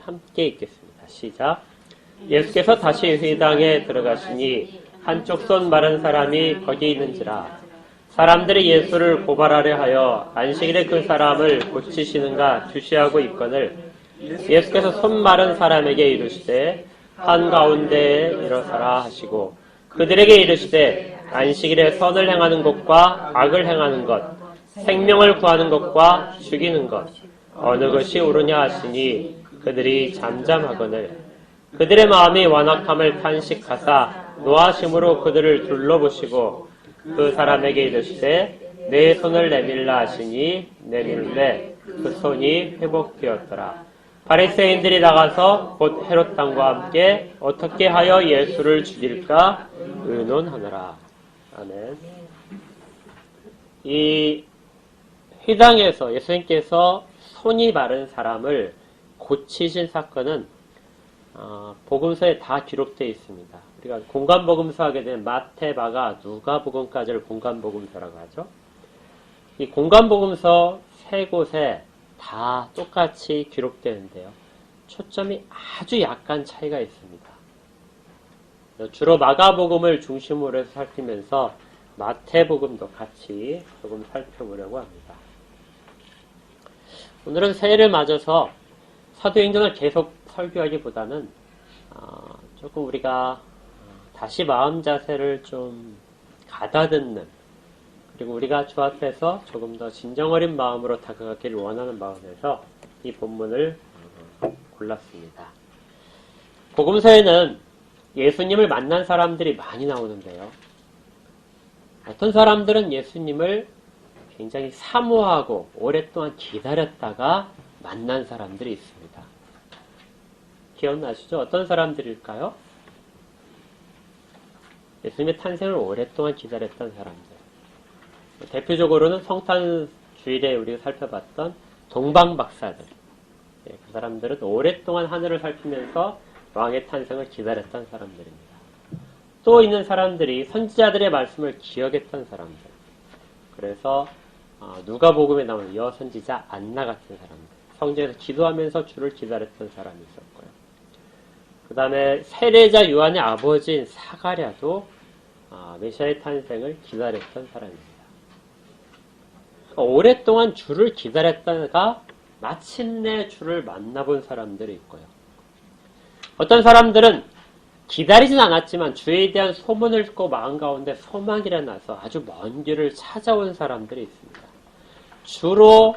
함께 읽겠습니다. 시작. 예수께서 다시 회당에 들어가시니 한쪽 손 마른 사람이 거기 있는지라. 사람들이 예수를 고발하려 하여 안식일에 그 사람을 고치시는가 주시하고 있거늘 예수께서 손 마른 사람에게 이르시되 한가운데에 일어서라 하시고 그들에게 이르시되 안식일에 선을 행하는 것과 악을 행하는 것 생명을 구하는 것과 죽이는 것 어느 것이 옳으냐 하시니 그들이 잠잠하거늘 그들의 마음이 완악함을 탄식하사 노하심으로 그들을 둘러보시고 그 사람에게 이르시되 내 손을 내밀라 하시니 내밀매 그 손이 회복되었더라. 바리새인들이 나가서 곧 헤롯 왕과 함께 어떻게 하여 예수를 죽일까 의논하느라. 아멘. 이 회당에서 예수님께서 손이 마른 사람을 고치신 사건은 복음서에 다 기록되어 있습니다. 우리가 공간복음서 하게 되면 마태, 마가, 누가복음까지를 공간복음서라고 하죠. 이 공간복음서 세 곳에 다 똑같이 기록되는데요. 초점이 아주 약간 차이가 있습니다. 주로 마가복음을 중심으로 해서 살피면서 마태복음도 같이 조금 살펴보려고 합니다. 오늘은 새해를 맞아서 사도행전을 계속 설교하기보다는 조금 우리가 다시 마음 자세를 좀 가다듬는 그리고 우리가 주 앞에서 조금 더 진정 어린 마음으로 다가가기를 원하는 마음에서 이 본문을 골랐습니다. 복음서에는 예수님을 만난 사람들이 많이 나오는데요. 어떤 사람들은 예수님을 굉장히 사모하고 오랫동안 기다렸다가 만난 사람들이 있습니다. 기억나시죠? 어떤 사람들일까요? 예수님의 탄생을 오랫동안 기다렸던 사람들. 대표적으로는 성탄 주일에 우리가 살펴봤던 동방박사들. 그 사람들은 오랫동안 하늘을 살피면서 왕의 탄생을 기다렸던 사람들입니다. 또 있는 사람들이 선지자들의 말씀을 기억했던 사람들. 그래서 누가복음에 나오는 여선지자 안나 같은 사람들. 성전에서 기도하면서 주를 기다렸던 사람이 있었고요. 그 다음에 세례자 요한의 아버지인 사가랴도 메시아의 탄생을 기다렸던 사람입니다. 오랫동안 주를 기다렸다가 마침내 주를 만나본 사람들이 있고요. 어떤 사람들은 기다리진 않았지만 주에 대한 소문을 듣고 마음 가운데 소망이 일어나서 아주 먼 길을 찾아온 사람들이 있습니다. 주로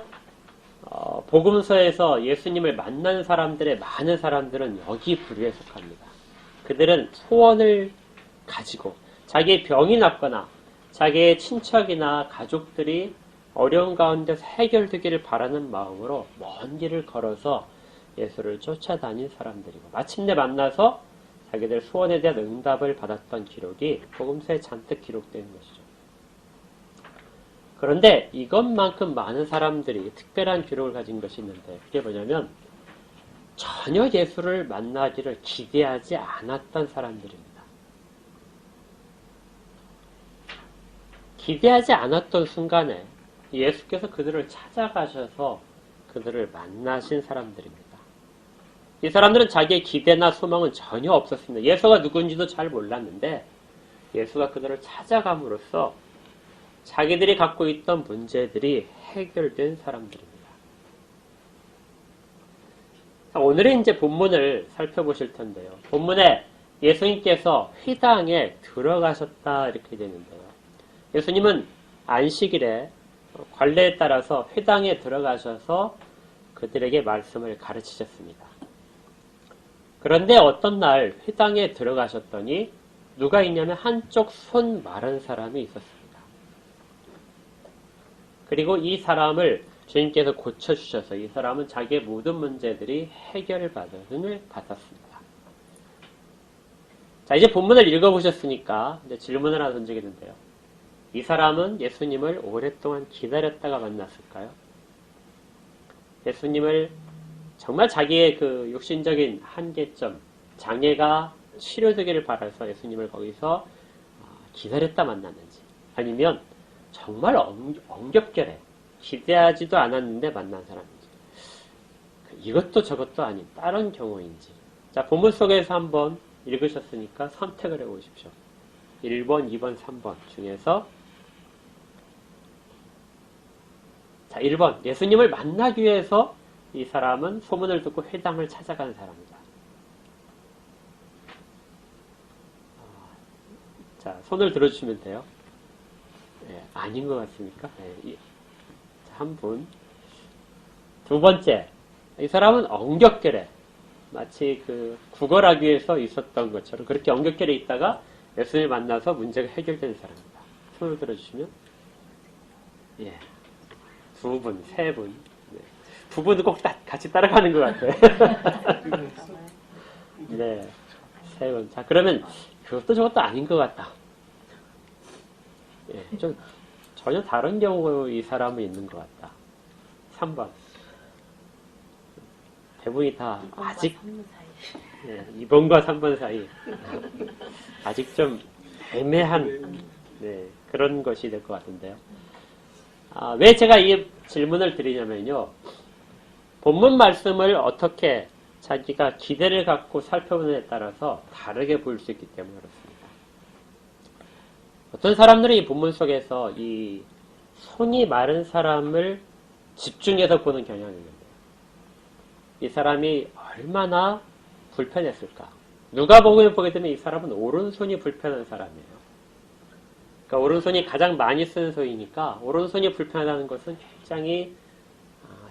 복음서에서 예수님을 만난 사람들의 많은 사람들은 여기 부류에 속합니다. 그들은 소원을 가지고 자기의 병이 낫거나 자기의 친척이나 가족들이 어려운 가운데서 해결되기를 바라는 마음으로 먼 길을 걸어서 예수를 쫓아다닌 사람들이고 마침내 만나서 자기들 소원에 대한 응답을 받았던 기록이 복음서에 잔뜩 기록되어 있는 것이죠. 그런데 이것만큼 많은 사람들이 특별한 기록을 가진 것이 있는데 그게 뭐냐면 전혀 예수를 만나기를 기대하지 않았던 사람들입니다. 기대하지 않았던 순간에 예수께서 그들을 찾아가셔서 그들을 만나신 사람들입니다. 이 사람들은 자기의 기대나 소망은 전혀 없었습니다. 예수가 누군지도 잘 몰랐는데 예수가 그들을 찾아감으로써 자기들이 갖고 있던 문제들이 해결된 사람들입니다. 오늘의 이제 본문을 살펴보실 텐데요. 본문에 예수님께서 회당에 들어가셨다 이렇게 되는데요. 예수님은 안식일에 관례에 따라서 회당에 들어가셔서 그들에게 말씀을 가르치셨습니다. 그런데 어떤 날 회당에 들어가셨더니 누가 있냐면 한쪽 손 마른 사람이 있었습니다. 그리고 이 사람을 주님께서 고쳐주셔서 이 사람은 자기의 모든 문제들이 해결받음을 받았습니다. 자, 이제 본문을 읽어보셨으니까 이제 질문을 하나 던지겠는데요. 이 사람은 예수님을 오랫동안 기다렸다가 만났을까요? 예수님을 정말 자기의 그 육신적인 한계점, 장애가 치료되기를 바라서 예수님을 거기서 기다렸다 만났는지 아니면 정말 엉겹결에 기대하지도 않았는데 만난 사람인지 이것도 저것도 아닌 다른 경우인지. 자, 본문 속에서 한번 읽으셨으니까 선택을 해보십시오. 1번, 2번, 3번 중에서 자, 1번. 예수님을 만나기 위해서 이 사람은 소문을 듣고 회당을 찾아간 사람이다. 자, 손을 들어주시면 돼요. 네, 아닌 것 같습니까? 네, 한 분. 두 번째. 이 사람은 엉겹결에 마치 그 구걸하기 위해서 있었던 것처럼 그렇게 엉겹결에 있다가 예수님을 만나서 문제가 해결된 사람입니다. 손을 들어주시면 예, 두 분, 세 분, 네. 두 분은 꼭 같이 따라가는 것 같아요. 네, 세 분. 자, 그러면 그것도 저것도 아닌 것 같다. 예, 좀 전혀 다른 경우 이 사람은 있는 것 같다. 3번. 대부분이 다 아직 2번과 3번 사이 아직 좀 애매한 그런 것이 될 것 같은데요. 왜 제가 이 질문을 드리냐면요. 본문 말씀을 어떻게 자기가 기대를 갖고 살펴보느냐에 따라서 다르게 보일 수 있기 때문에 그렇습니다. 어떤 사람들은 이 본문 속에서 이 손이 마른 사람을 집중해서 보는 경향이 있는데 이 사람이 얼마나 불편했을까. 누가복음에 보게 되면 이 사람은 오른손이 불편한 사람이에요. 그러니까 오른손이 가장 많이 쓰는 손이니까 오른손이 불편하다는 것은 굉장히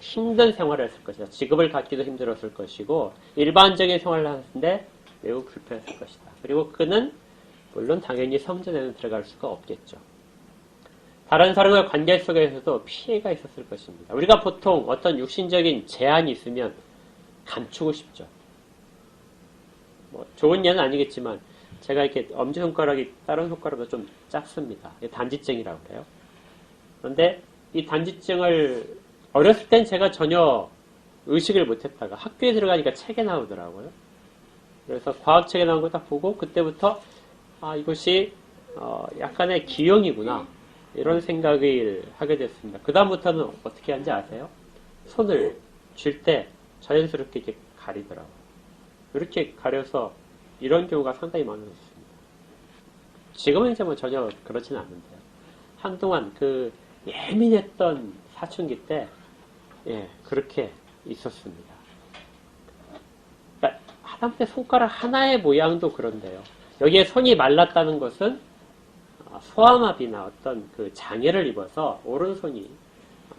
힘든 생활을 했을 것이다. 직업을 갖기도 힘들었을 것이고 일반적인 생활을 하는데 매우 불편했을 것이다. 그리고 그는 물론 당연히 성전에는 들어갈 수가 없겠죠. 다른 사람과의 관계 속에서도 피해가 있었을 것입니다. 우리가 보통 어떤 육신적인 제한이 있으면 감추고 싶죠. 뭐 좋은 예는 아니겠지만 제가 이렇게 엄지손가락이 다른 손가락보다 좀 작습니다. 단지증이라고 해요. 그런데 이 단지증을 어렸을 땐 제가 전혀 의식을 못했다가 학교에 들어가니까 책에 나오더라고요. 그래서 과학책에 나온 거 딱 보고 그때부터 이것이 약간의 기형이구나 이런 생각을 하게 됐습니다. 그 다음부터는 어떻게 하는지 아세요? 손을 쥘 때 자연스럽게 이렇게 가리더라고요. 이렇게 가려서 이런 경우가 상당히 많았습니다. 지금은 이제 뭐 전혀 그렇지는 않는데요. 한동안 그 예민했던 사춘기 때 그렇게 있었습니다. 그러니까 하다못해 손가락 하나의 모양도 그런데요. 여기에 손이 말랐다는 것은 소아마비나 어떤 그 장애를 입어서 오른손이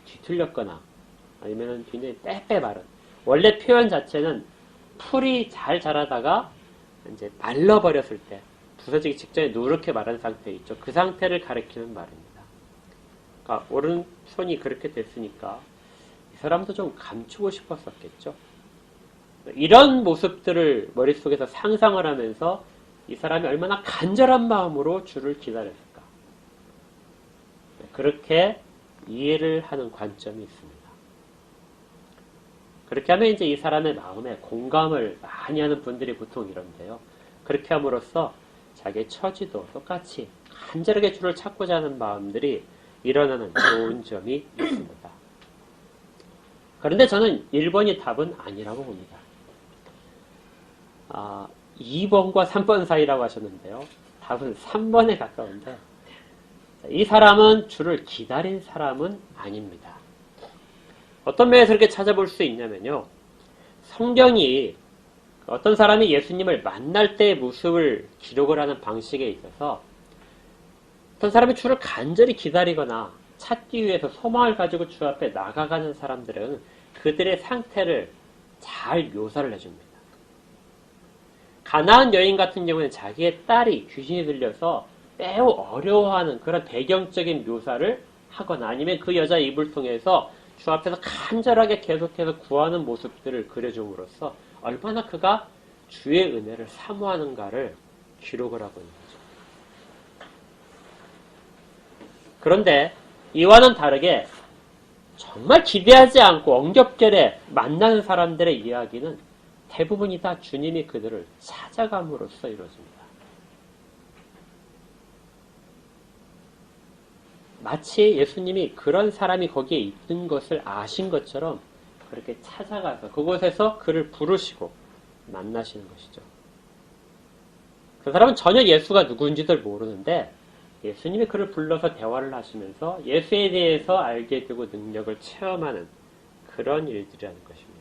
뒤틀렸거나 아니면 굉장히 빼빼 마른. 원래 표현 자체는 풀이 잘 자라다가 이제 말라버렸을 때 부서지기 직전에 누렇게 마른 상태 있죠. 그 상태를 가리키는 말입니다. 그러니까 오른손이 그렇게 됐으니까 이 사람도 좀 감추고 싶었었겠죠. 이런 모습들을 머릿속에서 상상을 하면서 이 사람이 얼마나 간절한 마음으로 주를 기다렸을까. 그렇게 이해를 하는 관점이 있습니다. 그렇게 하면 이제 이 사람의 마음에 공감을 많이 하는 분들이 보통 이런데요. 그렇게 함으로써 자기의 처지도 똑같이 간절하게 주를 찾고자 하는 마음들이 일어나는 좋은 점이 있습니다. 그런데 저는 1번이 답은 아니라고 봅니다. 2번과 3번 사이라고 하셨는데요. 답은 3번에 가까운데 이 사람은 주를 기다린 사람은 아닙니다. 어떤 면에서 그렇게 찾아볼 수 있냐면요. 성경이 어떤 사람이 예수님을 만날 때의 모습을 기록을 하는 방식에 있어서 어떤 사람이 주를 간절히 기다리거나 찾기 위해서 소망을 가지고 주 앞에 나가가는 사람들은 그들의 상태를 잘 묘사를 해줍니다. 가나안 여인 같은 경우는 자기의 딸이 귀신이 들려서 매우 어려워하는 그런 배경적인 묘사를 하거나 아니면 그 여자의 입을 통해서 주 앞에서 간절하게 계속해서 구하는 모습들을 그려줌으로써 얼마나 그가 주의 은혜를 사모하는가를 기록을 하고 있는 거죠. 그런데 이와는 다르게 정말 기대하지 않고 엉겹결에 만나는 사람들의 이야기는 대부분이 다 주님이 그들을 찾아감으로써 이루어집니다. 마치 예수님이 그런 사람이 거기에 있는 것을 아신 것처럼 그렇게 찾아가서 그곳에서 그를 부르시고 만나시는 것이죠. 그 사람은 전혀 예수가 누구인지도 모르는데 예수님이 그를 불러서 대화를 하시면서 예수에 대해서 알게 되고 능력을 체험하는 그런 일들이라는 것입니다.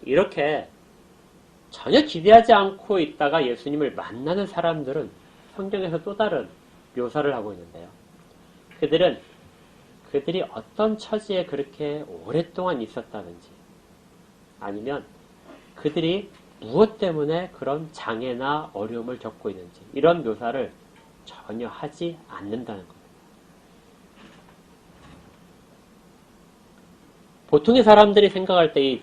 이렇게 전혀 기대하지 않고 있다가 예수님을 만나는 사람들은 성경에서 또 다른 묘사를 하고 있는데요. 그들이 어떤 처지에 그렇게 오랫동안 있었다든지 아니면 그들이 무엇 때문에 그런 장애나 어려움을 겪고 있는지 이런 묘사를 전혀 하지 않는다는 겁니다. 보통의 사람들이 생각할 때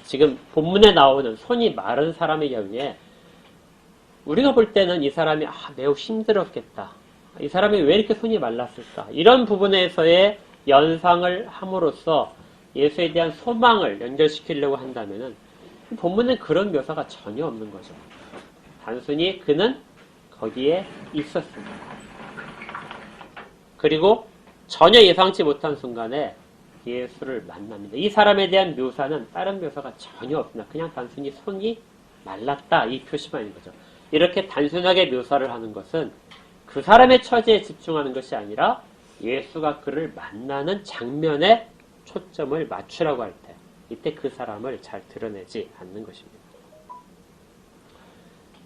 지금 본문에 나오는 손이 마른 사람의 경우에 우리가 볼 때는 이 사람이 매우 힘들었겠다. 이 사람이 왜 이렇게 손이 말랐을까? 이런 부분에서의 연상을 함으로써 예수에 대한 소망을 연결시키려고 한다면은 본문엔 그런 묘사가 전혀 없는 거죠. 단순히 그는 거기에 있었습니다. 그리고 전혀 예상치 못한 순간에 예수를 만납니다. 이 사람에 대한 묘사는 다른 묘사가 전혀 없습니다. 그냥 단순히 손이 말랐다 이 표시만인 거죠. 이렇게 단순하게 묘사를 하는 것은 그 사람의 처지에 집중하는 것이 아니라 예수가 그를 만나는 장면에 초점을 맞추라고 할 때 이때 그 사람을 잘 드러내지 않는 것입니다.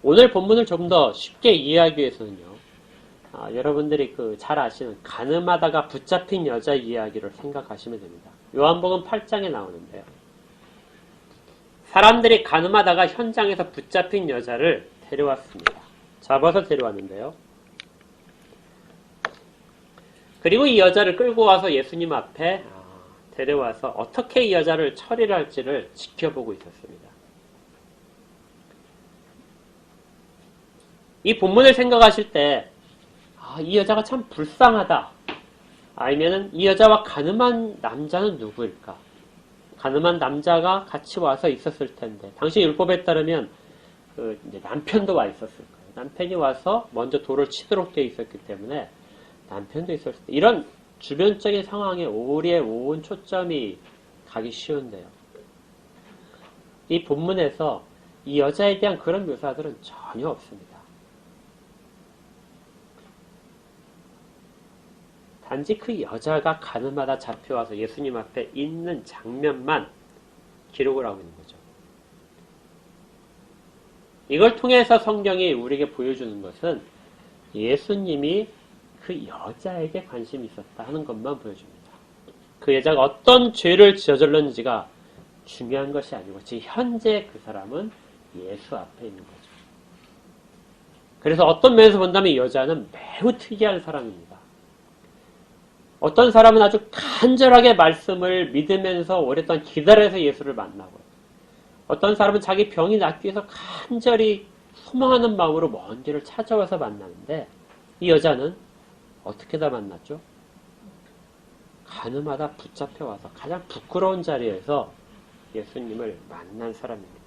오늘 본문을 좀 더 쉽게 이해하기 위해서는요. 여러분들이 잘 아시는 가늠하다가 붙잡힌 여자 이야기를 생각하시면 됩니다. 요한복음 8장에 나오는데요. 사람들이 가늠하다가 현장에서 붙잡힌 여자를 데려왔습니다. 잡아서 데려왔는데요. 그리고 이 여자를 끌고 와서 예수님 앞에 데려와서 어떻게 이 여자를 처리를 할지를 지켜보고 있었습니다. 이 본문을 생각하실 때 이 여자가 참 불쌍하다. 아니면은 이 여자와 가늠한 남자는 누구일까? 가늠한 남자가 같이 와서 있었을 텐데 당시 율법에 따르면 이제 남편도 와 있었을 거예요. 남편이 와서 먼저 돌을 치도록 되어 있었기 때문에 남편도 있었을 때 이런 주변적인 상황에 우리의 온 초점이 가기 쉬운데요. 이 본문에서 이 여자에 대한 그런 묘사들은 전혀 없습니다. 단지 그 여자가 가늠하다 잡혀와서 예수님 앞에 있는 장면만 기록을 하고 있는 거죠. 이걸 통해서 성경이 우리에게 보여주는 것은 예수님이 그 여자에게 관심이 있었다 하는 것만 보여줍니다. 그 여자가 어떤 죄를 저질렀는지가 중요한 것이 아니고 지금 현재 그 사람은 예수 앞에 있는 거죠. 그래서 어떤 면에서 본다면 이 여자는 매우 특이한 사람입니다. 어떤 사람은 아주 간절하게 말씀을 믿으면서 오랫동안 기다려서 예수를 만나고요. 어떤 사람은 자기 병이 낫기 위해서 간절히 소망하는 마음으로 먼 길을 찾아와서 만나는데 이 여자는 어떻게 다 만났죠? 가늠하다 붙잡혀와서 가장 부끄러운 자리에서 예수님을 만난 사람입니다.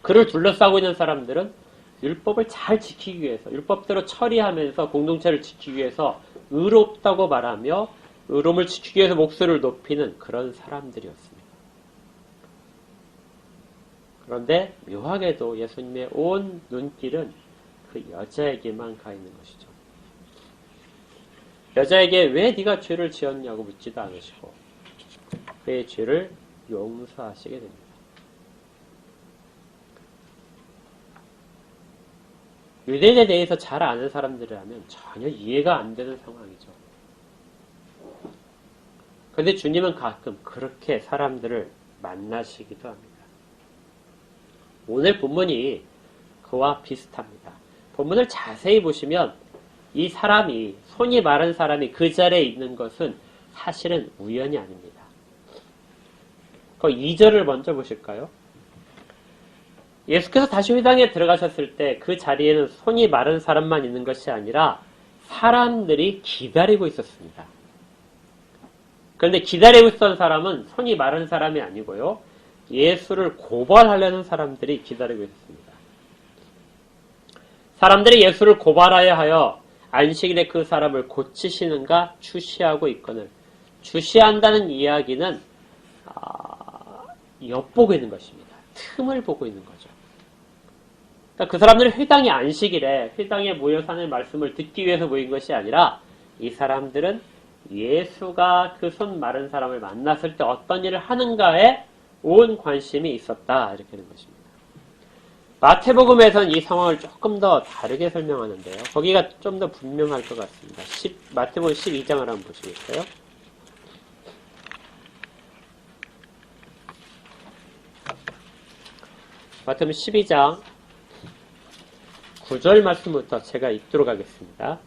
그를 둘러싸고 있는 사람들은 율법을 잘 지키기 위해서 율법대로 처리하면서 공동체를 지키기 위해서 의롭다고 말하며 의로움을 지키기 위해서 목소리를 높이는 그런 사람들이었습니다. 그런데 묘하게도 예수님의 온 눈길은 그 여자에게만 가 있는 것이죠. 여자에게 왜 네가 죄를 지었냐고 묻지도 않으시고 그의 죄를 용서하시게 됩니다. 유대인에 대해서 잘 아는 사람들이라면 전혀 이해가 안 되는 상황이죠. 그런데 주님은 가끔 그렇게 사람들을 만나시기도 합니다. 오늘 본문이 그와 비슷합니다. 본문을 자세히 보시면 이 사람이, 손이 마른 사람이 그 자리에 있는 것은 사실은 우연이 아닙니다. 그 2절을 먼저 보실까요? 예수께서 다시 회당에 들어가셨을 때 그 자리에는 손이 마른 사람만 있는 것이 아니라 사람들이 기다리고 있었습니다. 그런데 기다리고 있었던 사람은 손이 마른 사람이 아니고요. 예수를 고발하려는 사람들이 기다리고 있었습니다. 사람들이 예수를 고발하여 하여 안식일에 그 사람을 고치시는가 주시하고 있거늘. 주시한다는 이야기는 엿보고 있는 것입니다. 틈을 보고 있는 거죠. 그러니까 그 사람들은 회당이 안식일에 회당에 모여서 하는 말씀을 듣기 위해서 모인 것이 아니라 이 사람들은 예수가 그 손 마른 사람을 만났을 때 어떤 일을 하는가에 온 관심이 있었다. 이렇게 되는 것입니다. 마태복음에서는 이 상황을 조금 더 다르게 설명하는데요. 거기가 좀 더 분명할 것 같습니다. 마태복음 12장을 한번 보시겠어요? 마태복음 12장 9절 말씀부터 제가 읽도록 하겠습니다.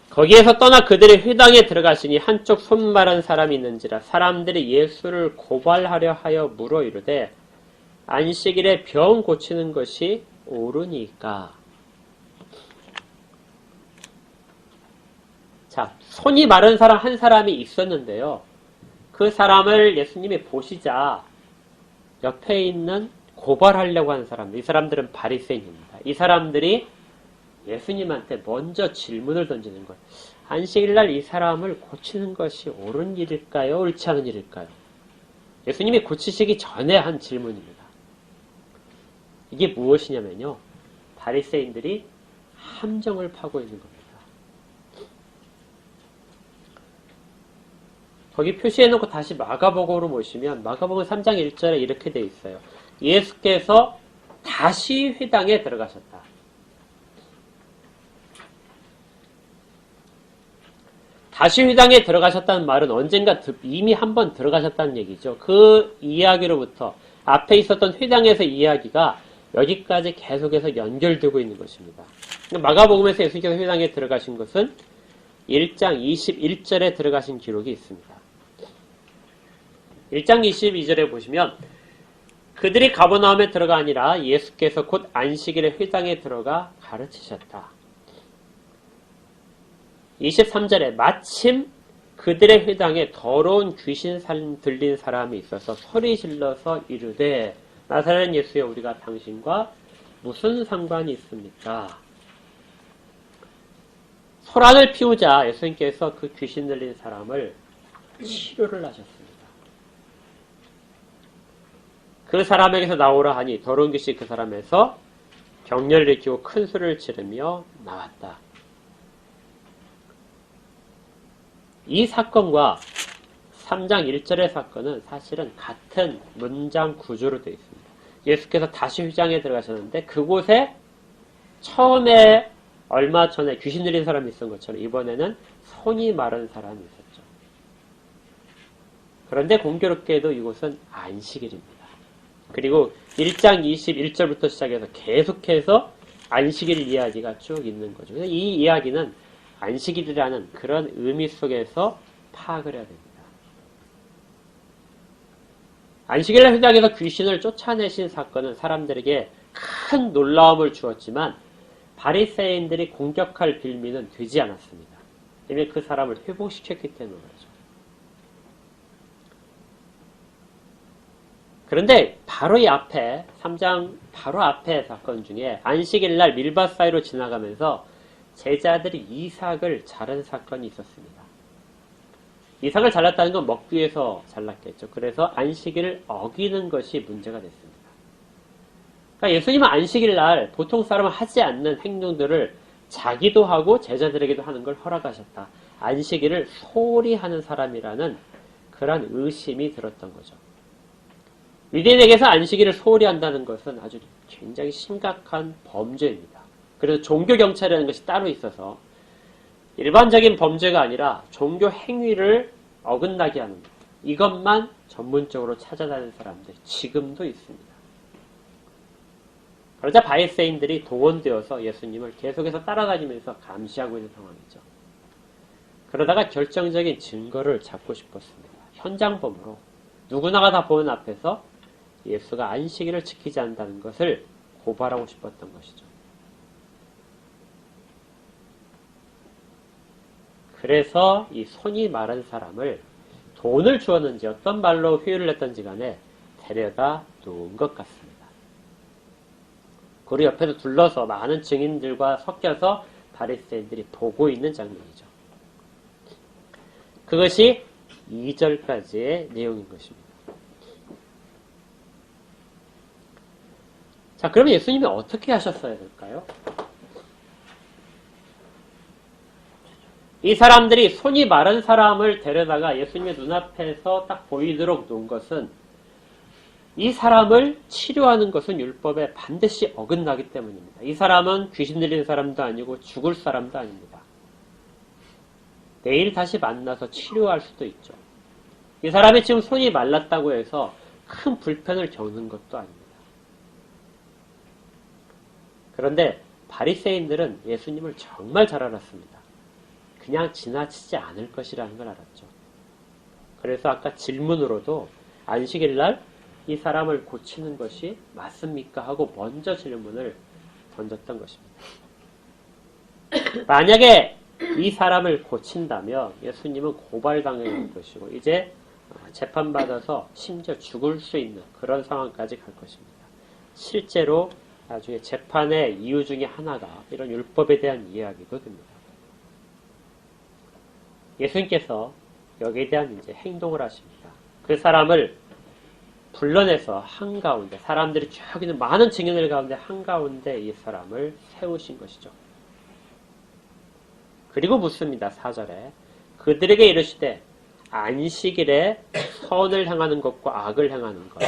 거기에서 떠나 그들이 회당에 들어가시니 한쪽 손 마른 사람이 있는지라 사람들이 예수를 고발하려 하여 물어 이르되 안식일에 병 고치는 것이 옳으니까. 자, 손이 마른 사람 한 사람이 있었는데요. 그 사람을 예수님이 보시자 옆에 있는 고발하려고 하는 사람들, 이 사람들은 바리새인입니다. 이 사람들이 예수님한테 먼저 질문을 던지는 거예요. 안식일날 이 사람을 고치는 것이 옳은 일일까요? 옳지 않은 일일까요? 예수님이 고치시기 전에 한 질문입니다. 이게 무엇이냐면요. 바리새인들이 함정을 파고 있는 겁니다. 거기 표시해놓고 다시 마가복음으로 보시면 마가복음 3장 1절에 이렇게 돼 있어요. 예수께서 다시 회당에 들어가셨다. 다시 회당에 들어가셨다는 말은 언젠가 이미 한번 들어가셨다는 얘기죠. 그 이야기로부터 앞에 있었던 회당에서 이야기가 여기까지 계속해서 연결되고 있는 것입니다. 마가복음에서 예수께서 회당에 들어가신 것은 1장 21절에 들어가신 기록이 있습니다. 1장 22절에 보시면 그들이 가버나움에 들어가 아니라 예수께서 곧 안식일에 회당에 들어가 가르치셨다. 23절에 마침 그들의 회당에 더러운 귀신 들린 사람이 있어서 소리 질러서 이르되 나사렛 예수여 우리가 당신과 무슨 상관이 있습니까? 소란을 피우자 예수님께서 그 귀신 들린 사람을 치료를 하셨습니다. 그 사람에게서 나오라 하니 더러운 귀신이 그 사람에서 격렬을 일으키고 큰 소리를 지르며 나왔다. 이 사건과 3장 1절의 사건은 사실은 같은 문장 구조로 되어 있습니다. 예수께서 다시 회당에 들어가셨는데 그곳에 처음에 얼마 전에 귀신 들린 사람이 있었던 것처럼 이번에는 손이 마른 사람이 있었죠. 그런데 공교롭게도 이곳은 안식일입니다. 그리고 1장 21절부터 시작해서 계속해서 안식일 이야기가 쭉 있는 거죠. 이 이야기는 안식일이라는 그런 의미 속에서 파악을 해야 됩니다. 안식일날 회당에서 귀신을 쫓아내신 사건은 사람들에게 큰 놀라움을 주었지만 바리새인들이 공격할 빌미는 되지 않았습니다. 이미 그 사람을 회복시켰기 때문에 그렇죠. 그런데 바로 이 앞에 3장 바로 앞에 사건 중에 안식일날 밀밭 사이로 지나가면서 제자들이 이삭을 자른 사건이 있었습니다. 이삭을 잘랐다는 건 먹기 위해서 잘랐겠죠. 그래서 안식일을 어기는 것이 문제가 됐습니다. 그러니까 예수님은 안식일날 보통 사람은 하지 않는 행동들을 자기도 하고 제자들에게도 하는 걸 허락하셨다. 안식일을 소홀히 하는 사람이라는 그런 의심이 들었던 거죠. 유대인에게서 안식일을 소홀히 한다는 것은 아주 굉장히 심각한 범죄입니다. 그래서 종교경찰이라는 것이 따로 있어서 일반적인 범죄가 아니라 종교 행위를 어긋나게 하는 것. 이것만 전문적으로 찾아다니는 사람들 지금도 있습니다. 그러자 바리새인들이 동원되어서 예수님을 계속해서 따라다니면서 감시하고 있는 상황이죠. 그러다가 결정적인 증거를 잡고 싶었습니다. 현장범으로 누구나가 다 보는 앞에서 예수가 안식일을 지키지 않는다는 것을 고발하고 싶었던 것이죠. 그래서 이 손이 마른 사람을 돈을 주었는지 어떤 말로 회유를 했던지 간에 데려다 놓은 것 같습니다. 그리고 옆에서 둘러서 많은 증인들과 섞여서 바리새인들이 보고 있는 장면이죠. 그것이 2절까지의 내용인 것입니다. 자, 그러면 예수님이 어떻게 하셨어야 될까요? 이 사람들이 손이 마른 사람을 데려다가 예수님의 눈앞에서 딱 보이도록 놓은 것은 이 사람을 치료하는 것은 율법에 반드시 어긋나기 때문입니다. 이 사람은 귀신 들린 사람도 아니고 죽을 사람도 아닙니다. 내일 다시 만나서 치료할 수도 있죠. 이 사람이 지금 손이 말랐다고 해서 큰 불편을 겪는 것도 아닙니다. 그런데 바리새인들은 예수님을 정말 잘 알았습니다. 그냥 지나치지 않을 것이라는 걸 알았죠. 그래서 아까 질문으로도 안식일 날 이 사람을 고치는 것이 맞습니까? 하고 먼저 질문을 던졌던 것입니다. 만약에 이 사람을 고친다면 예수님은 고발당할 것이고 이제 재판받아서 심지어 죽을 수 있는 그런 상황까지 갈 것입니다. 실제로 나중에 재판의 이유 중에 하나가 이런 율법에 대한 이야기도 됩니다. 예수님께서 여기에 대한 이제 행동을 하십니다. 그 사람을 불러내서 한가운데, 사람들이 쭉 있는 많은 증인들 가운데 한가운데 이 사람을 세우신 것이죠. 그리고 묻습니다. 4절에 그들에게 이르시되 안식일에 선을 행하는 것과 악을 행하는 것,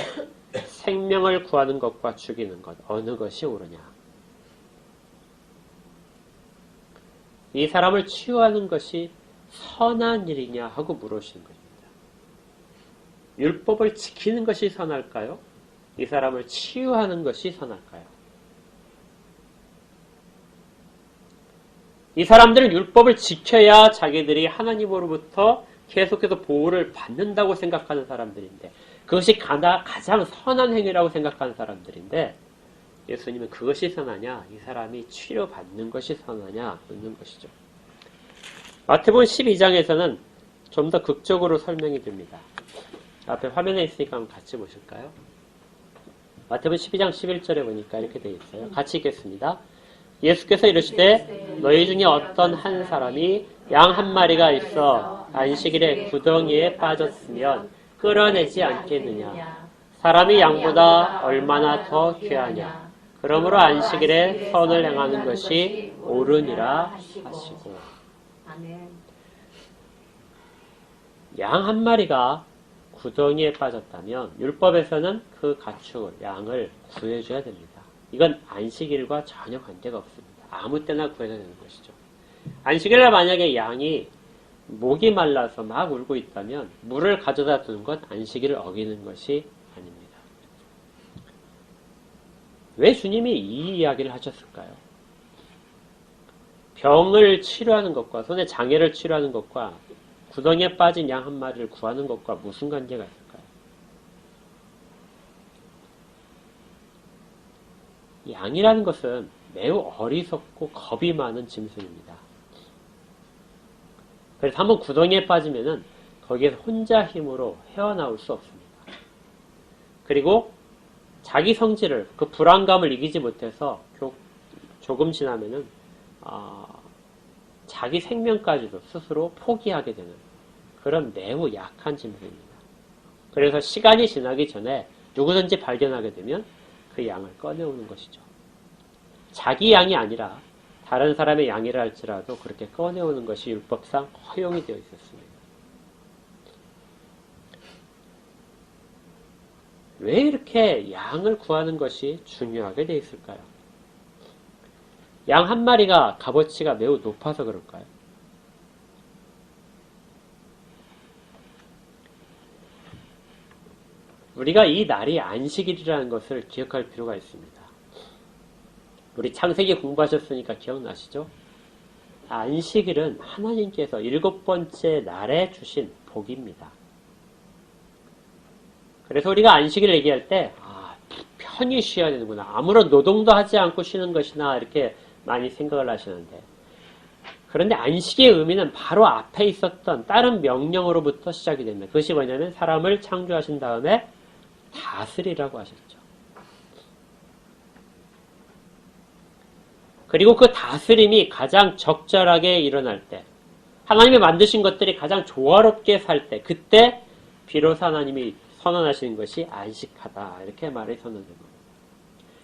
생명을 구하는 것과 죽이는 것 어느 것이 옳으냐. 이 사람을 치유하는 것이 선한 일이냐 하고 물으시는 것입니다. 율법을 지키는 것이 선할까요? 이 사람을 치유하는 것이 선할까요? 이 사람들은 율법을 지켜야 자기들이 하나님으로부터 계속해서 보호를 받는다고 생각하는 사람들인데 그것이 가장 선한 행위라고 생각하는 사람들인데 예수님은 그것이 선하냐, 이 사람이 치료받는 것이 선하냐 묻는 것이죠. 마태복음 12장에서는 좀 더 극적으로 설명이 됩니다. 앞에 화면에 있으니까 한번 같이 보실까요? 마태복음 12장 11절에 보니까 이렇게 되어 있어요. 같이 읽겠습니다. 예수께서 이르시되 너희 중에 어떤 한 사람이 양 한 마리가 있어 안식일에 구덩이에 빠졌으면 끌어내지 않겠느냐. 사람이 양보다 얼마나 더 귀하냐. 그러므로 안식일에 선을 행하는 것이 옳으니라 하시고. 양 한 마리가 구덩이에 빠졌다면 율법에서는 그 가축을, 양을 구해줘야 됩니다. 이건 안식일과 전혀 관계가 없습니다. 아무 때나 구해야 되는 것이죠. 안식일날 만약에 양이 목이 말라서 막 울고 있다면 물을 가져다 두는 건 안식일을 어기는 것이 아닙니다. 왜 주님이 이 이야기를 하셨을까요? 병을 치료하는 것과 손의 장애를 치료하는 것과 구덩이에 빠진 양 한 마리를 구하는 것과 무슨 관계가 있을까요? 양이라는 것은 매우 어리석고 겁이 많은 짐승입니다. 그래서 한번 구덩이에 빠지면은 거기에서 혼자 힘으로 헤어나올 수 없습니다. 그리고 자기 성질을, 그 불안감을 이기지 못해서 조금 지나면은 자기 생명까지도 스스로 포기하게 되는 그런 매우 약한 짐승입니다. 그래서 시간이 지나기 전에 누구든지 발견하게 되면 그 양을 꺼내오는 것이죠. 자기 양이 아니라 다른 사람의 양이라 할지라도 그렇게 꺼내오는 것이 율법상 허용이 되어 있었습니다. 왜 이렇게 양을 구하는 것이 중요하게 되어 있을까요? 양 한 마리가 값어치가 매우 높아서 그럴까요? 우리가 이 날이 안식일이라는 것을 기억할 필요가 있습니다. 우리 창세기 공부하셨으니까 기억나시죠? 안식일은 하나님께서 7번째 날에 주신 복입니다. 그래서 우리가 안식일을 얘기할 때 편히 쉬어야 되는구나. 아무런 노동도 하지 않고 쉬는 것이나 이렇게 많이 생각을 하시는데, 그런데 안식의 의미는 바로 앞에 있었던 다른 명령으로부터 시작이 됩니다. 그것이 뭐냐면 사람을 창조하신 다음에 다스리라고 하셨죠. 그리고 그 다스림이 가장 적절하게 일어날 때, 하나님이 만드신 것들이 가장 조화롭게 살 때, 그때 비로소 하나님이 선언하시는 것이 안식하다. 이렇게 말이 선언된 겁니다.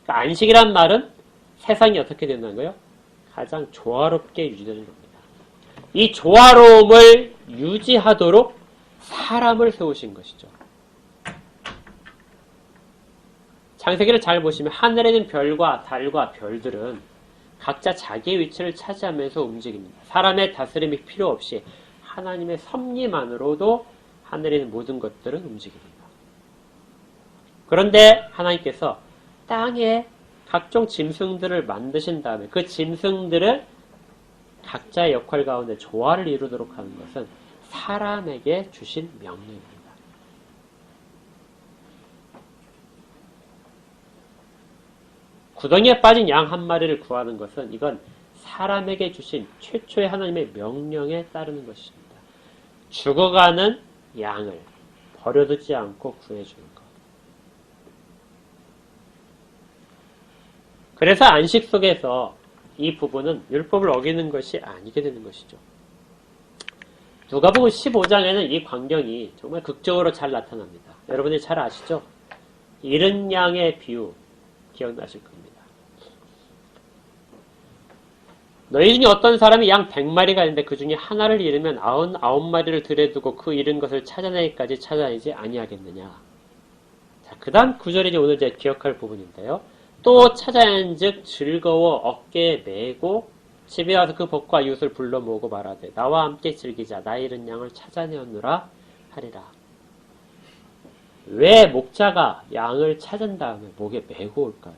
그러니까 안식이란 말은 세상이 어떻게 된다는 거예요? 가장 조화롭게 유지되는 겁니다. 이 조화로움을 유지하도록 사람을 세우신 것이죠. 창세기를 잘 보시면 하늘에 있는 별과 달과 별들은 각자 자기의 위치를 차지하면서 움직입니다. 사람의 다스림이 필요 없이 하나님의 섭리만으로도 하늘에 있는 모든 것들은 움직입니다. 그런데 하나님께서 땅에 각종 짐승들을 만드신 다음에 그 짐승들을 각자의 역할 가운데 조화를 이루도록 하는 것은 사람에게 주신 명령입니다. 구덩이에 빠진 양 한 마리를 구하는 것은 이건 사람에게 주신 최초의 하나님의 명령에 따르는 것입니다. 죽어가는 양을 버려두지 않고 구해주는 것. 그래서 안식 속에서 이 부분은 율법을 어기는 것이 아니게 되는 것이죠. 누가복음 15장에는 이 광경이 정말 극적으로 잘 나타납니다. 여러분들이 잘 아시죠? 잃은 양의 비유 기억나실 겁니다. 너희 중에 어떤 사람이 양 100마리가 있는데 그 중에 하나를 잃으면 99마리를 들여두고 그 잃은 것을 찾아내기까지 찾아내지 아니하겠느냐. 자, 그 다음 구절이 오늘 제가 기억할 부분인데요. 또 찾아낸즉 즐거워 어깨에 메고 집에 와서 그 벗과 이웃을 불러 모으고 말하되 나와 함께 즐기자 나 잃은 양을 찾아내었노라 하리라. 왜 목자가 양을 찾은 다음에 목에 메고 올까요?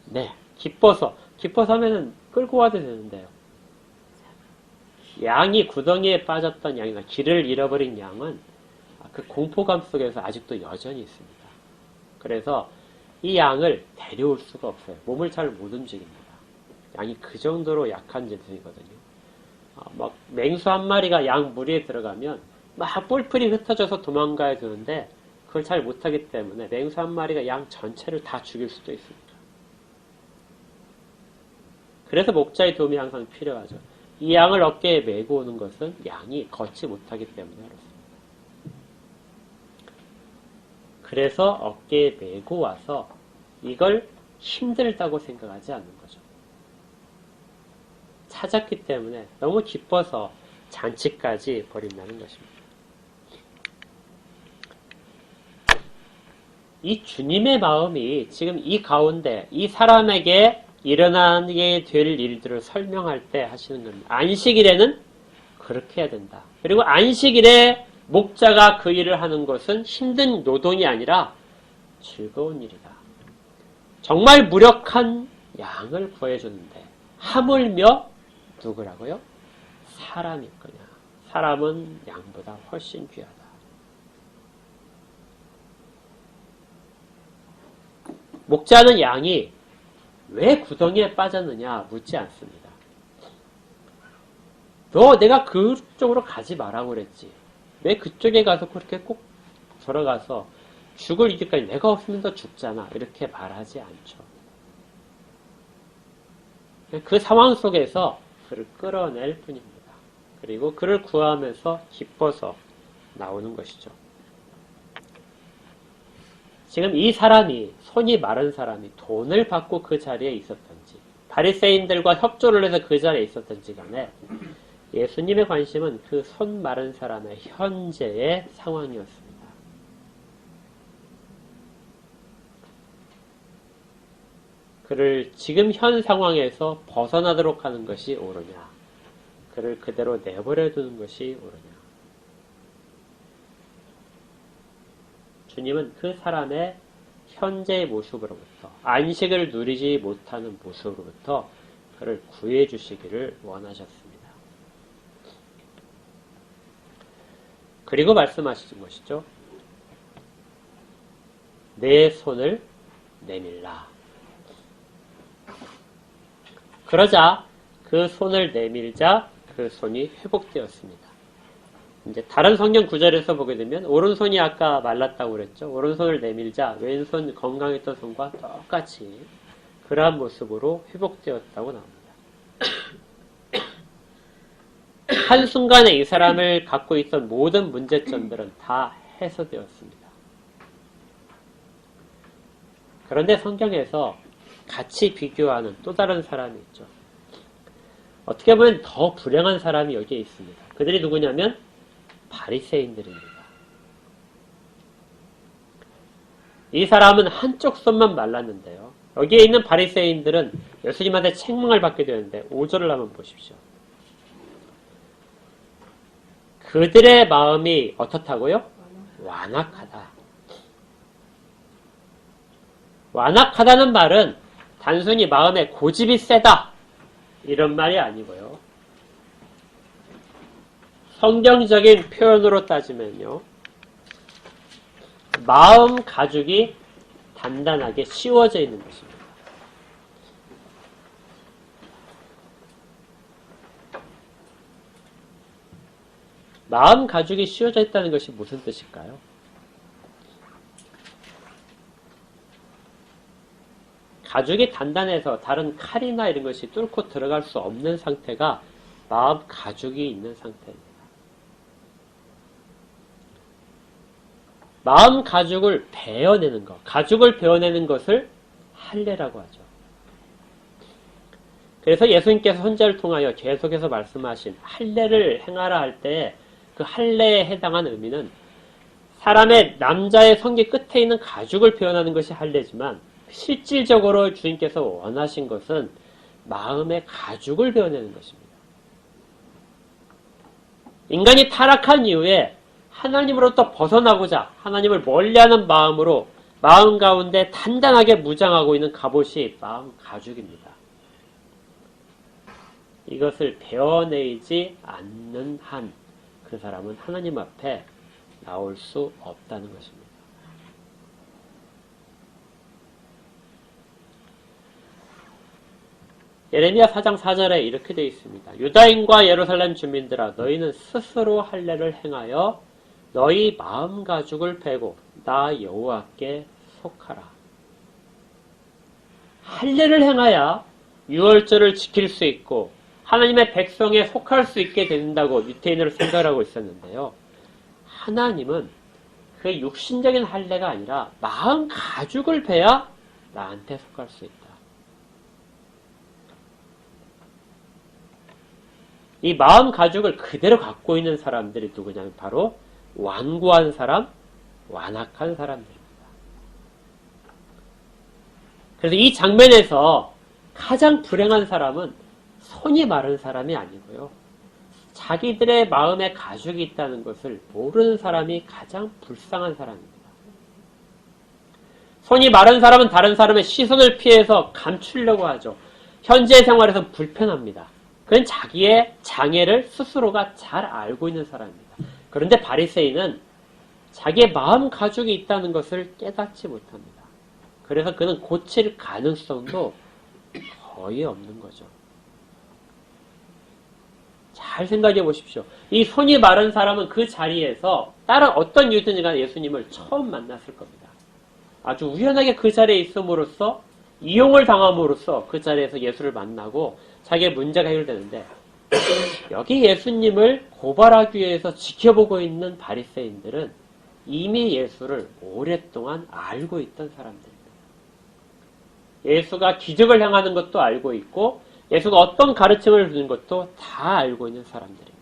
네, 기뻐서 하면은 끌고 와도 되는데요. 양이 구덩이에 빠졌던 양이나 길을 잃어버린 양은 그 공포감 속에서 아직도 여전히 있습니다. 그래서 이 양을 데려올 수가 없어요. 몸을 잘 못 움직입니다. 양이 그 정도로 약한 짐승이거든요. 막 맹수 한 마리가 양 무리에 들어가면 막 뿔풀이 흩어져서 도망가야 되는데 그걸 잘 못하기 때문에 맹수 한 마리가 양 전체를 다 죽일 수도 있습니다. 그래서 목자의 도움이 항상 필요하죠. 이 양을 어깨에 메고 오는 것은 양이 걷지 못하기 때문에 그렇습니다. 그래서 어깨에 메고 와서 이걸 힘들다고 생각하지 않는 거죠. 찾았기 때문에 너무 기뻐서 잔치까지 벌인다는 것입니다. 이 주님의 마음이 지금 이 가운데 이 사람에게 일어나게 될 일들을 설명할 때 하시는 겁니다. 안식일에는 그렇게 해야 된다. 그리고 안식일에 목자가 그 일을 하는 것은 힘든 노동이 아니라 즐거운 일이다. 정말 무력한 양을 구해주는데 하물며 누구라고요? 사람이거냐. 사람은 양보다 훨씬 귀하다. 목자는 양이 왜 구덩이에 빠졌느냐 묻지 않습니다. 너 내가 그쪽으로 가지 말라고 그랬지. 왜 그쪽에 가서 그렇게 꼭 들어가서 죽을 일까지 내가 없으면 더 죽잖아. 이렇게 말하지 않죠. 그 상황 속에서 그를 끌어낼 뿐입니다. 그리고 그를 구하면서 기뻐서 나오는 것이죠. 지금 이 사람이 손이 마른 사람이 돈을 받고 그 자리에 있었던지 바리새인들과 협조를 해서 그 자리에 있었던지 간에 예수님의 관심은 그 손 마른 사람의 현재의 상황이었습니다. 그를 지금 현 상황에서 벗어나도록 하는 것이 옳으냐, 그를 그대로 내버려 두는 것이 옳으냐. 주님은 그 사람의 현재의 모습으로부터, 안식을 누리지 못하는 모습으로부터 그를 구해 주시기를 원하셨습니다. 그리고 말씀하신 것이죠. 내 손을 내밀라. 그러자 그 손을 내밀자 그 손이 회복되었습니다. 이제 다른 성경 구절에서 보게 되면 오른손이 아까 말랐다고 그랬죠. 오른손을 내밀자 왼손 건강했던 손과 똑같이 그러한 모습으로 회복되었다고 나옵니다. 한순간에 이 사람을 갖고 있던 모든 문제점들은 다 해소되었습니다. 그런데 성경에서 같이 비교하는 또 다른 사람이 있죠. 어떻게 보면 더 불행한 사람이 여기에 있습니다. 그들이 누구냐면 바리새인들입니다. 이 사람은 한쪽 손만 말랐는데요. 여기에 있는 바리새인들은 예수님한테 책망을 받게 되는데 5절을 한번 보십시오. 그들의 마음이 어떻다고요? 완악하다. 완악하다는 말은 단순히 마음에 고집이 세다 이런 말이 아니고요. 성경적인 표현으로 따지면요. 마음 가죽이 단단하게 씌워져 있는 것입니다. 마음 가죽이 씌워져 있다는 것이 무슨 뜻일까요? 가죽이 단단해서 다른 칼이나 이런 것이 뚫고 들어갈 수 없는 상태가 마음 가죽이 있는 상태입니다. 마음 가죽을 베어내는 것, 가죽을 베어내는 것을 할례라고 하죠. 그래서 예수님께서 선지자를 통하여 계속해서 말씀하신 할례를 행하라 할 때 그 할례에 해당하는 의미는 사람의 남자의 성기 끝에 있는 가죽을 베어내는 것이 할례지만 실질적으로 주님께서 원하신 것은 마음의 가죽을 베어내는 것입니다. 인간이 타락한 이후에 하나님으로부터 벗어나고자 하나님을 멀리하는 마음으로 마음 가운데 단단하게 무장하고 있는 갑옷이 마음 가죽입니다. 이것을 베어내지 않는 한 그 사람은 하나님 앞에 나올 수 없다는 것입니다. 예레미야 4장 4절에 이렇게 되어 있습니다. 유다인과 예루살렘 주민들아 너희는 스스로 할례를 행하여 너희 마음 가죽을 베고 나 여호와께 속하라. 할례를 행하야 유월절을 지킬 수 있고 하나님의 백성에 속할 수 있게 된다고 유태인으로 생각하고 있었는데요. 하나님은 그 육신적인 할례가 아니라 마음 가죽을 베야 나한테 속할 수 있다. 이 마음 가죽을 그대로 갖고 있는 사람들이 누구냐면 바로 완고한 사람, 완악한 사람들입니다. 그래서 이 장면에서 가장 불행한 사람은 손이 마른 사람이 아니고요. 자기들의 마음에 가죽이 있다는 것을 모르는 사람이 가장 불쌍한 사람입니다. 손이 마른 사람은 다른 사람의 시선을 피해서 감추려고 하죠. 현재 생활에서 불편합니다. 그건 자기의 장애를 스스로가 잘 알고 있는 사람입니다. 그런데 바리새인은 자기의 마음 가죽이 있다는 것을 깨닫지 못합니다. 그래서 그는 고칠 가능성도 거의 없는 거죠. 잘 생각해 보십시오. 이 손이 마른 사람은 그 자리에서 다른 어떤 이유든지 간에 예수님을 처음 만났을 겁니다. 아주 우연하게 그 자리에 있음으로써 이용을 당함으로써 그 자리에서 예수를 만나고 자기의 문제가 해결되는데 여기 예수님을 고발하기 위해서 지켜보고 있는 바리새인들은 이미 예수를 오랫동안 알고 있던 사람들입니다. 예수가 기적을 행하는 것도 알고 있고 예수가 어떤 가르침을 주는 것도 다 알고 있는 사람들입니다.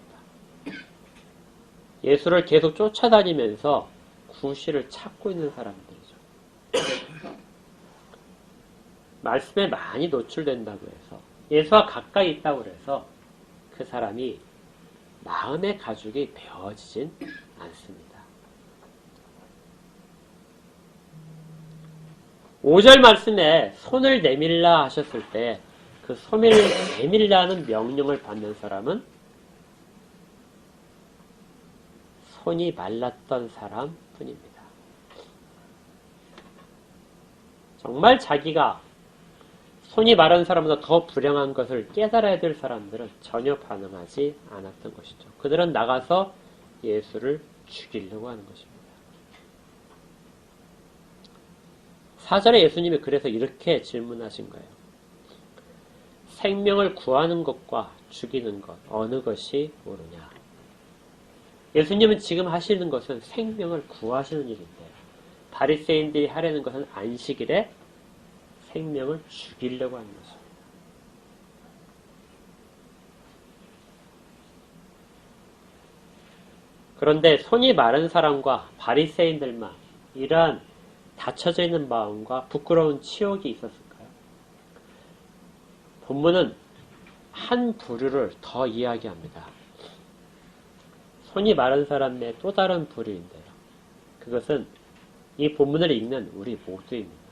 예수를 계속 쫓아다니면서 구실을 찾고 있는 사람들이죠. 말씀에 많이 노출된다고 해서 예수와 가까이 있다고 해서 그 사람이 마음의 가죽이 베어지진 않습니다. 5절 말씀에 손을 내밀라 하셨을 때 그 손을 내밀라는 명령을 받는 사람은 손이 말랐던 사람 뿐입니다. 정말 자기가 손이 마른 사람보다 더 불행한 것을 깨달아야 될 사람들은 전혀 반응하지 않았던 것이죠. 그들은 나가서 예수를 죽이려고 하는 것입니다. 4절에 예수님이 그래서 이렇게 질문하신 거예요. 생명을 구하는 것과 죽이는 것 어느 것이 옳으냐? 예수님은 지금 하시는 것은 생명을 구하시는 일인데요. 바리새인들이 하려는 것은 안식일에 생명을 죽이려고 하는 것입니다. 그런데 손이 마른 사람과 바리새인들만 이러한 닫혀져 있는 마음과 부끄러운 치욕이 있었을까요? 본문은 한 부류를 더 이야기합니다. 손이 마른 사람의 또 다른 부류인데요. 그것은 이 본문을 읽는 우리 모두입니다.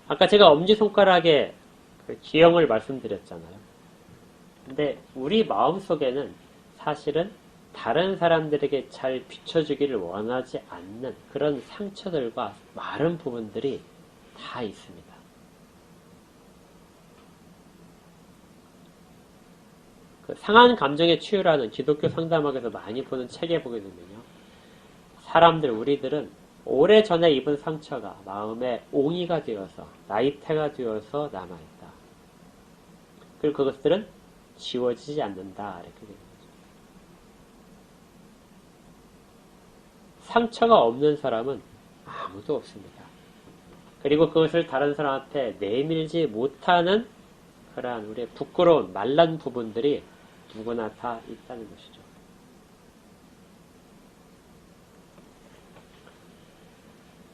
아까 제가 엄지손가락의 그 기형을 말씀드렸잖아요. 근데 우리 마음속에는 사실은 다른 사람들에게 잘 비춰주기를 원하지 않는 그런 상처들과 마른 부분들이 다 있습니다. 그 상한 감정의 치유라는 기독교 상담학에서 많이 보는 책에 보게 되면요. 사람들, 우리들은 오래전에 입은 상처가 마음에 옹이가 되어서 나이테가 되어서 남아있다. 그리고 그것들은 지워지지 않는다. 이렇게 되는 거죠. 상처가 없는 사람은 아무도 없습니다. 그리고 그것을 다른 사람한테 내밀지 못하는 그러한 우리의 부끄러운 말란 부분들이 누구나 다 있다는 것이죠.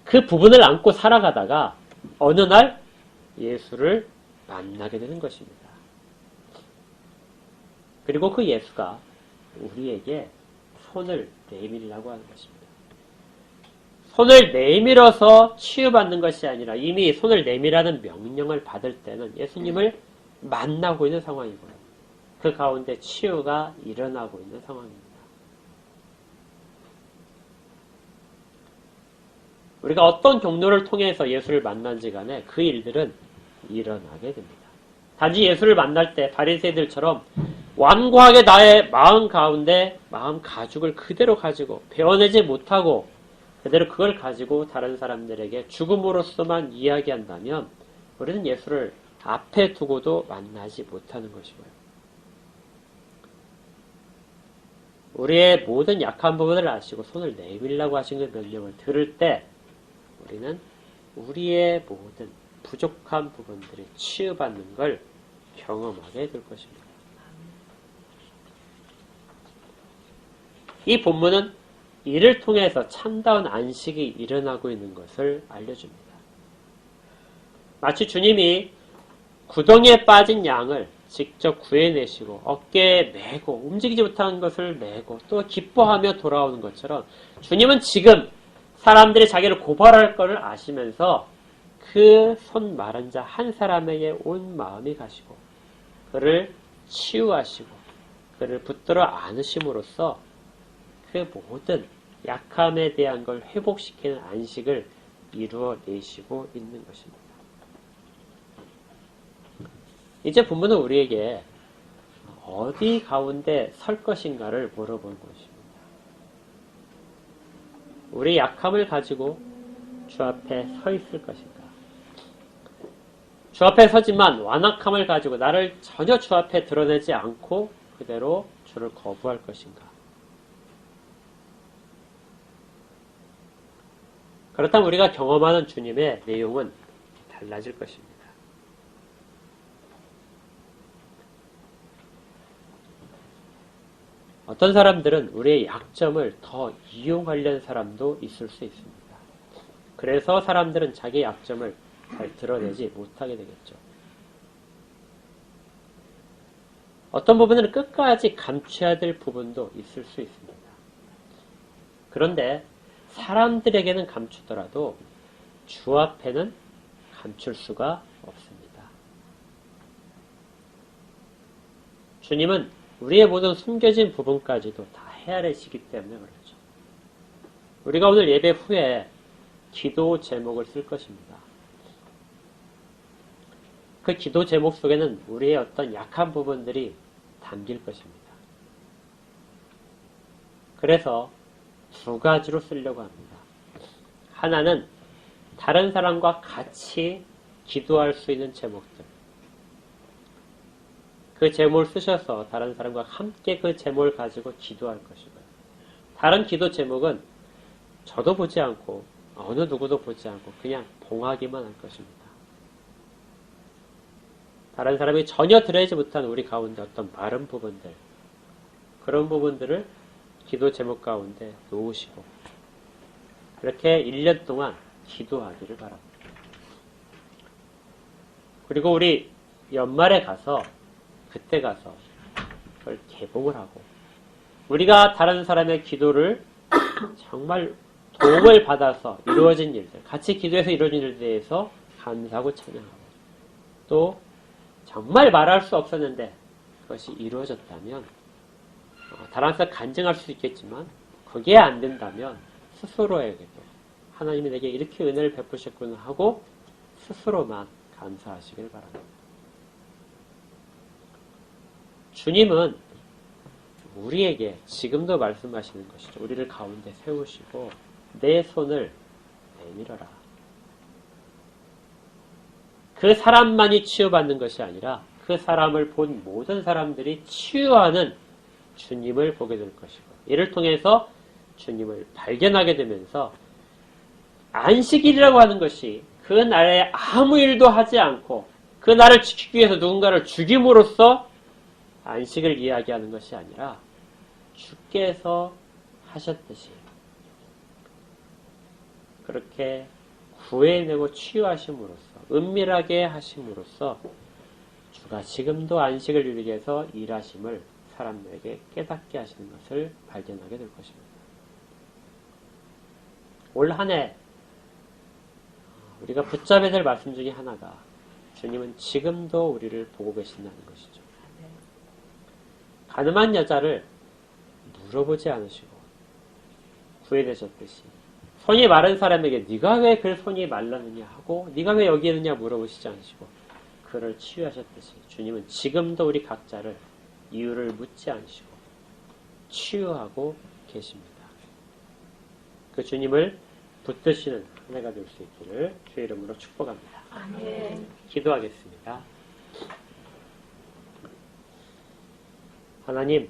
그 부분을 안고 살아가다가 어느 날 예수를 만나게 되는 것입니다. 그리고 그 예수가 우리에게 손을 내밀라고 하는 것입니다. 손을 내밀어서 치유받는 것이 아니라 이미 손을 내밀라는 명령을 받을 때는 예수님을 만나고 있는 상황이고요. 그 가운데 치유가 일어나고 있는 상황입니다. 우리가 어떤 경로를 통해서 예수를 만난지 간에 그 일들은 일어나게 됩니다. 단지 예수를 만날 때 바리새인들처럼 완고하게 나의 마음 가운데 마음 가죽을 그대로 가지고 베어내지 못하고 그대로 그걸 가지고 다른 사람들에게 죽음으로써만 이야기한다면 우리는 예수를 앞에 두고도 만나지 못하는 것이고요. 우리의 모든 약한 부분을 아시고 손을 내밀라고 하신 그 명령을 들을 때 우리는 우리의 모든 부족한 부분들이 치유받는 걸 경험하게 될 것입니다. 이 본문은 이를 통해서 참다운 안식이 일어나고 있는 것을 알려줍니다. 마치 주님이 구덩이에 빠진 양을 직접 구해내시고 어깨에 메고 움직이지 못하는 것을 메고 또 기뻐하며 돌아오는 것처럼 주님은 지금 사람들이 자기를 고발할 것을 아시면서 그 손 마른 자 한 사람에게 온 마음이 가시고 그를 치유하시고 그를 붙들어 안으심으로써 그 모든 약함에 대한 걸 회복시키는 안식을 이루어내시고 있는 것입니다. 이제 본문은 우리에게 어디 가운데 설 것인가를 물어본 것입니다. 우리 약함을 가지고 주 앞에 서 있을 것인가? 주 앞에 서지만 완악함을 가지고 나를 전혀 주 앞에 드러내지 않고 그대로 주를 거부할 것인가? 그렇다면 우리가 경험하는 주님의 내용은 달라질 것입니다. 어떤 사람들은 우리의 약점을 더 이용하려는 사람도 있을 수 있습니다. 그래서 사람들은 자기의 약점을 잘 드러내지 못하게 되겠죠. 어떤 부분은 끝까지 감춰야 될 부분도 있을 수 있습니다. 그런데 사람들에게는 감추더라도 주 앞에는 감출 수가 없습니다. 주님은 우리의 모든 숨겨진 부분까지도 다 헤아리시기 때문에 그렇죠. 우리가 오늘 예배 후에 기도 제목을 쓸 것입니다. 그 기도 제목 속에는 우리의 어떤 약한 부분들이 담길 것입니다. 그래서 두 가지로 쓰려고 합니다. 하나는 다른 사람과 같이 기도할 수 있는 제목들. 그 제목을 쓰셔서 다른 사람과 함께 그 제목을 가지고 기도할 것이고요. 다른 기도 제목은 저도 보지 않고 어느 누구도 보지 않고 그냥 봉하기만 할 것입니다. 다른 사람이 전혀 들어야지 못한 우리 가운데 어떤 마른 부분들, 그런 부분들을 기도 제목 가운데 놓으시고 그렇게 1년 동안 기도하기를 바랍니다. 그리고 우리 연말에 가서 그때 가서 그걸 개봉을 하고 우리가 다른 사람의 기도를 정말 도움을 받아서 이루어진 일들, 같이 기도해서 이루어진 일에 대해서 감사하고 찬양하고 또 정말 말할 수 없었는데 그것이 이루어졌다면 다른 사람 간증할 수 있겠지만 그게 안 된다면 스스로에게도 하나님이 내게 이렇게 은혜를 베푸셨구나 하고 스스로만 감사하시길 바랍니다. 주님은 우리에게 지금도 말씀하시는 것이죠. 우리를 가운데 세우시고 내 손을 내밀어라. 그 사람만이 치유받는 것이 아니라 그 사람을 본 모든 사람들이 치유하는 주님을 보게 될 것이고 이를 통해서 주님을 발견하게 되면서 안식일이라고 하는 것이 그 날에 아무 일도 하지 않고 그 날을 지키기 위해서 누군가를 죽임으로써 안식을 이야기하는 것이 아니라 주께서 하셨듯이 그렇게 구해내고 치유하심으로써 은밀하게 하심으로써 주가 지금도 안식을 누리기 위해서 일하심을 사람들에게 깨닫게 하시는 것을 발견하게 될 것입니다. 올 한 해 우리가 붙잡아야 될 말씀 중에 하나가 주님은 지금도 우리를 보고 계신다는 것이죠. 가늠한 여자를 물어보지 않으시고 구해내셨듯이 손이 마른 사람에게 네가 왜 그 손이 말랐느냐 하고 네가 왜 여기 있느냐 물어보시지 않으시고 그를 치유하셨듯이 주님은 지금도 우리 각자를 이유를 묻지 않으시고 치유하고 계십니다. 그 주님을 붙드시는 한 해가 될 수 있기를 주의 이름으로 축복합니다. 아멘. 기도하겠습니다. 하나님,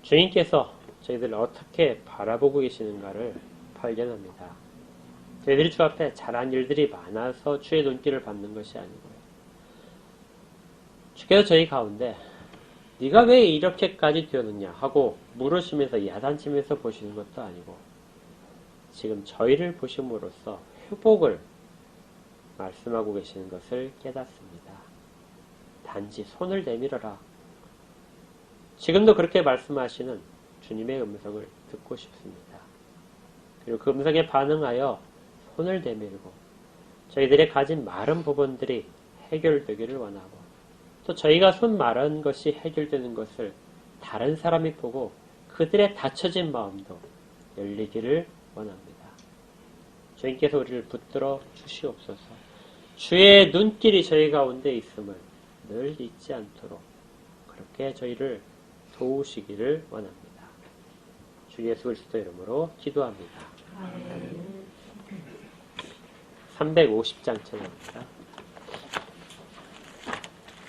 주님께서 저희들을 어떻게 바라보고 계시는가를 발견합니다. 저희들이 주 앞에 잘한 일들이 많아서 주의 눈길을 받는 것이 아니고요. 주께서 저희 가운데 네가 왜 이렇게까지 되었느냐 하고 물으시면서 야단치면서 보시는 것도 아니고 지금 저희를 보심으로써 회복을 말씀하고 계시는 것을 깨닫습니다. 단지 손을 내밀어라. 지금도 그렇게 말씀하시는 주님의 음성을 듣고 싶습니다. 그리고 그 음성에 반응하여 손을 내밀고 저희들의 가진 마른 부분들이 해결되기를 원하고 또 저희가 손 마른 것이 해결되는 것을 다른 사람이 보고 그들의 닫혀진 마음도 열리기를 원합니다. 주님께서 우리를 붙들어 주시옵소서. 주의 눈길이 저희 가운데 있음을 늘 잊지 않도록 그렇게 저희를 도우시기를 원합니다. 주 예수 그리스도 이름으로 기도합니다. 350장 찬양합니다.